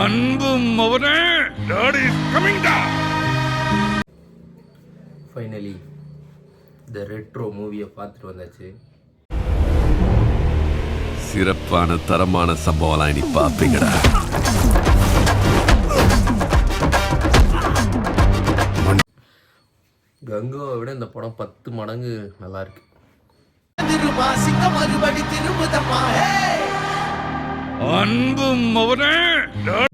அன்பும் அவனே daddy is coming டா. ஃபைனலி த ரெட்ரோ மூவியை பார்த்துட்டு வந்தாச்சு. சிறப்பான தரமான சம்பவம்லாம் இனி பார்ப்பீங்கடா. கங்காவை விட இந்த படம் 10 மடங்கு நல்லா இருக்கு. அன்பும் அவனே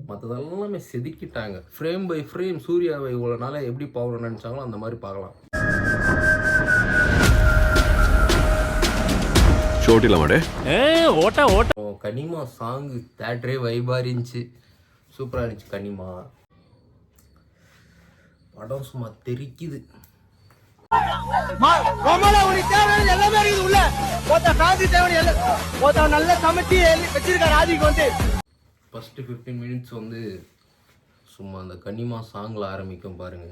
மற்றதெல்லாமே செதுக்கிட்டாங்க. ஃப்ரேம் பை ஃப்ரேம் சூர்யாவை இவ்வளோ நாளாக எப்படி பார்க்கணும்னு நினச்சாங்களோ அந்த மாதிரி பார்க்கலாம். கனிமா சாங்கு தேட்டரே வைபாக இருந்துச்சு, சூப்பராக இருந்துச்சு. கனிமா படம் சும்மா தெரிக்குது. ஃபர்ஸ்ட் 15 மினிட்ஸ் வந்து சும்மா அந்த கனிமா சாங்கில் ஆரம்பிக்கும் பாருங்க.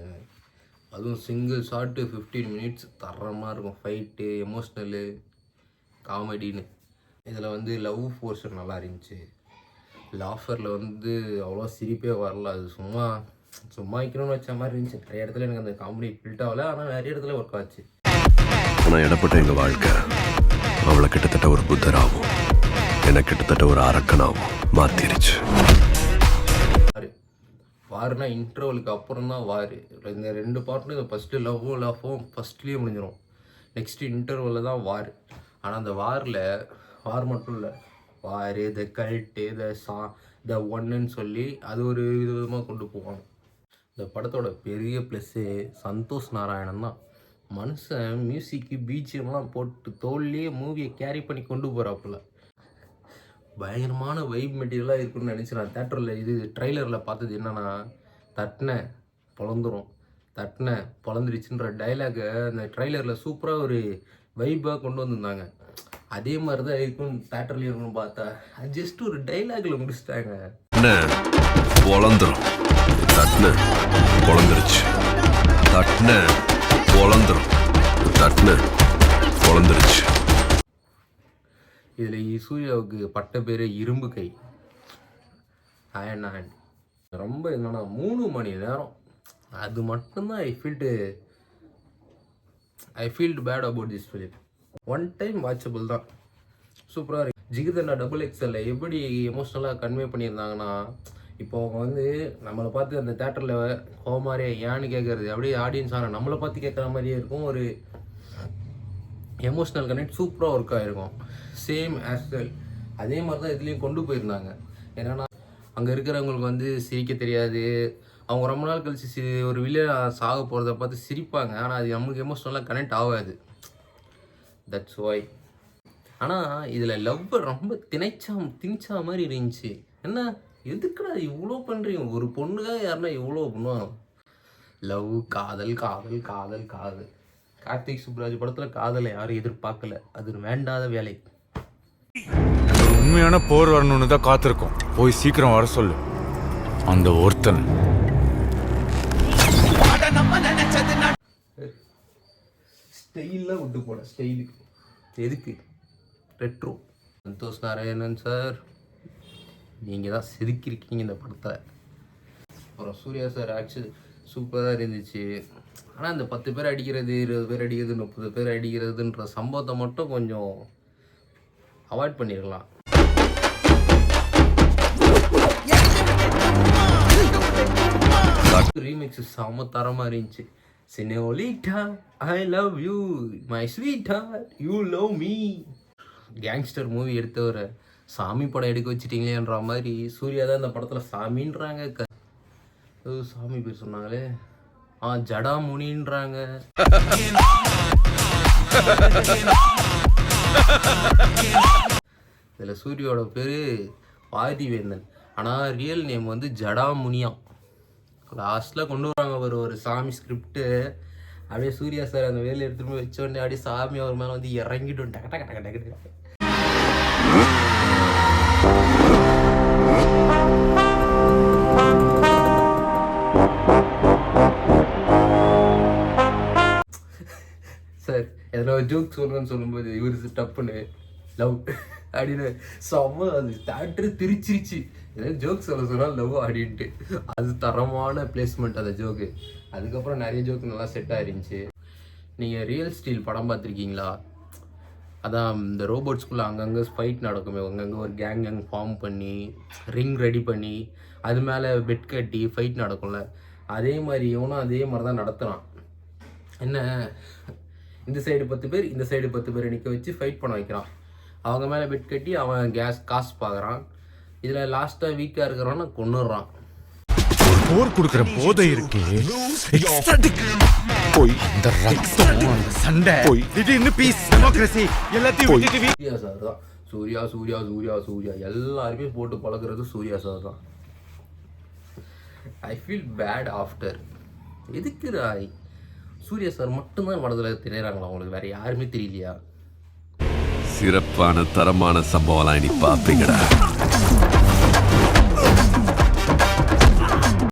அதுவும் சிங்கிள் ஷாட்டு 15 மினிட்ஸ் தரமாக இருக்கும். ஃபைட்டு, எமோஷ்னலு, காமெடின்னு. இதில் வந்து லவ் போர்ஷன் நல்லா இருந்துச்சு. லாஃபரில் வந்து அவ்வளோ சிரிப்பே வரல. அது சும்மா வைக்கணும்னு வச்ச மாதிரி இருந்துச்சு. நிறைய இடத்துல எனக்கு அந்த காமெடி ஃபில்ட் ஆகலை, ஆனால் நிறைய இடத்துல ஒர்க் ஆச்சு. ஆனால் இடப்பட்ட எங்கள் வாழ்க்கை அவளை கிட்டத்தட்ட ஒரு புத்தராகவும் எனக்கு கிட்டத்தட்ட ஒரு அரக்கனாகவும் மாற்றிருச்சு. வாருனா இன்டர்வலுக்கு அப்புறம் தான் வாரு. இந்த 2 பார்ட்டும் ஃபஸ்ட்டு லவ்வும் ஃபஸ்ட்லேயே முடிஞ்சிடும். நெக்ஸ்ட்டு இன்டர்வலில் தான் வார். ஆனால் அந்த வார் மட்டும் இல்லை, வார் த கல்ட்டு த ஒன்னுன்னு சொல்லி அது ஒரு விதமாக கொண்டு போவாங்க. இந்த படத்தோட பெரிய ப்ளஸ்ஸு சந்தோஷ் நாராயணன் தான். மனுஷன் மியூசிக்கு பிஜிஎம்லாம் போட்டு தோல்லையே மூவியை கேரி பண்ணி கொண்டு போகிறாப்புல. பயங்கரமான வைப் மெட்டீரியலாக இருக்குன்னு நினச்சி நான் தேட்டரில் இது ட்ரைலரில் பார்த்தது என்னென்னா, தட்டின பொழந்துருச்சுன்ற டைலாகை அந்த ட்ரைலரில் சூப்பராக ஒரு வைப்பாக கொண்டு வந்திருந்தாங்க. அதே மாதிரி தான் இருக்கும் தேட்டர்லேயும் இருக்குன்னு பார்த்தா அது ஜஸ்ட் ஒரு டைலாகில் முடிச்சிட்டாங்க. பொழந்துருச்சு. இதில் சூர்யாவுக்கு பட்ட பேர் இரும்பு கை, அயன் ஹேண்ட். ரொம்ப என்னன்னா 3 மணி நேரம். அது மட்டும்தான் I feel bad about this film. One time watchable தான், சூப்பராக இருக்கு. ஜிகிதண்டா XXL எப்படி எமோஷ்னலாக கன்வே பண்ணியிருந்தாங்கன்னா, இப்போ அவங்க வந்து நம்மளை பார்த்து அந்த தேட்டரில் கோமாரே ஏன்னு கேட்குறது அப்படியே ஆடியன்ஸ் ஆனால் நம்மளை பார்த்து கேட்குற மாதிரியே இருக்கும். ஒரு எமோஷ்னல் கனெக்ட் சூப்பராக ஒர்க் ஆகிருக்கும். சேம் ஆஸ்வெல் அதே மாதிரி தான் இதுலேயும் கொண்டு போயிருந்தாங்க. என்னென்னா அங்கே இருக்கிறவங்களுக்கு வந்து சிரிக்க தெரியாது. அவங்க ரொம்ப நாள் கழிச்சு ஒரு வில்லன் சாக போகிறத பார்த்து சிரிப்பாங்க, ஆனால் அது நமக்கு எமோஷ்னலாக கனெக்ட் ஆகாது. That's why. ஆனால் இதில் லவ் ரொம்ப திணிச்சா மாதிரி இருந்துச்சு. என்ன எதுக்குடா இவ்வளோ பண்ணுறீங்க? ஒரு பொண்ணுக்காக யாருன்னா இவ்வளோ பண்ணுவாங்க? லவ், காதல். கார்த்திக் சுப்ராஜ் படத்தில் காதலை யாரும் எதிர்பார்க்கல, அது வேண்டாத வேலை. உண்மையான போர் வரணும்னு தான் காத்திருக்கோம். போய் சீக்கிரம் வர சொல்லு அந்த ஒருத்தன். ஸ்டைலாக விட்டு போல ஸ்டைலு எதுக்கு? ரெட்ரோ. சந்தோஷ் நாராயணன் சார், நீங்கள் தான் செதுக்கியிருக்கீங்க இந்த படத்தை. அப்புறம் சூர்யா சார் ஆக்சுவலி சூப்பராக இருந்துச்சு. ஆனால் இந்த 10 பேர் அடிக்கிறது, 20 பேர் அடிக்கிறது, 30 பேர் அடிக்கிறதுன்ற சம்பவத்தை மட்டும் கொஞ்சம் அவாய்ட் பண்ணிடலாம். ரீமிக்ஸ் செம தரமாக இருந்துச்சு. Señorita, I love you, my sweetheart, you love me. Gangster movie எடுத்த ஒரு சாமி படம் எடுக்க வச்சுட்டீங்களேன்ற மாதிரி சூர்யா தான் இந்த படத்தில் சாமின்றாங்க. சாமி பேர் சொன்னாங்களே, ஜடாமுனின்றாங்க. இதில் சூர்யாவோட பேர் பாதிவேந்தன், ஆனால் ரியல் நேம் வந்து ஜடாமுனியா. லாஸ்ட்டில் கொண்டு வராங்க ஒரு சாமி ஸ்கிரிப்டு. அப்படியே சூர்யா சார் அந்த வேலையை எடுத்துகிட்டு போய் வச்ச உடனே அப்படியே சாமி அவர் மேலே வந்து இறங்கிட்டோம். டக்கு சார் எதனா ஒரு ஜோக் சொல்லணும்னு சொல்லும்போது இவர் டப்புன்னு லவ் அப்படின்னு செம்ம அது தேட்டரு திரிச்சிருச்சு. ஏதாவது ஜோக் சொல்ல சொன்னால் லவ் அப்படின்ட்டு. அது தரமான பிளேஸ்மெண்ட் அந்த ஜோக்கு. அதுக்கப்புறம் நிறைய ஜோக்கு நல்லா செட் ஆயிருந்துச்சு. நீங்கள் ரியல் ஸ்டீல் படம் பார்த்துருக்கீங்களா? அதான் இந்த ரோபோட்ஸ்குள்ளே அங்கங்கே ஃபைட் நடக்குமே, அங்கங்கே ஒரு கேங் ஃபார்ம் பண்ணி ரிங் ரெடி பண்ணி அது மேலே பெட் கட்டி ஃபைட் நடக்கும்ல, அதே மாதிரி இவனும் அதே மாதிரி தான் நடத்துகிறான். என்ன, இந்த சைடு 10 பேர் இந்த சைடு 10 பேர் நிற்க வச்சு ஃபைட் பண்ண வைக்கிறான். அவங்க மேலே பெட் கட்டி அவன் காசு பார்க்குறான். இதில் லாஸ்ட்டாக வீக்காக இருக்கிறவன கொன்னுடுறான். போர் கொடுக்குற போதை இருக்கு. போய் அந்த ரத்தம், அந்த சண்டை, திடீர்னு பீஸ், டெமோக்ரஸி எல்லாத்தையும் விட்டுட்டு சூர்யா சார் தான். சூர்யா சூர்யா சூர்யா சூர்யா எல்லாருமே போட்டு பழகுறது சூர்யா சார் தான். I feel bad after. எதுக்கு சூர்யா சார் மட்டும்தான் படத்தில் தெரியறாங்களா உங்களுக்கு? வேற யாருமே தெரியலையா? சிறப்பான தரமான சம்பவம்லாம் இனி பார்ப்பீங்கடா.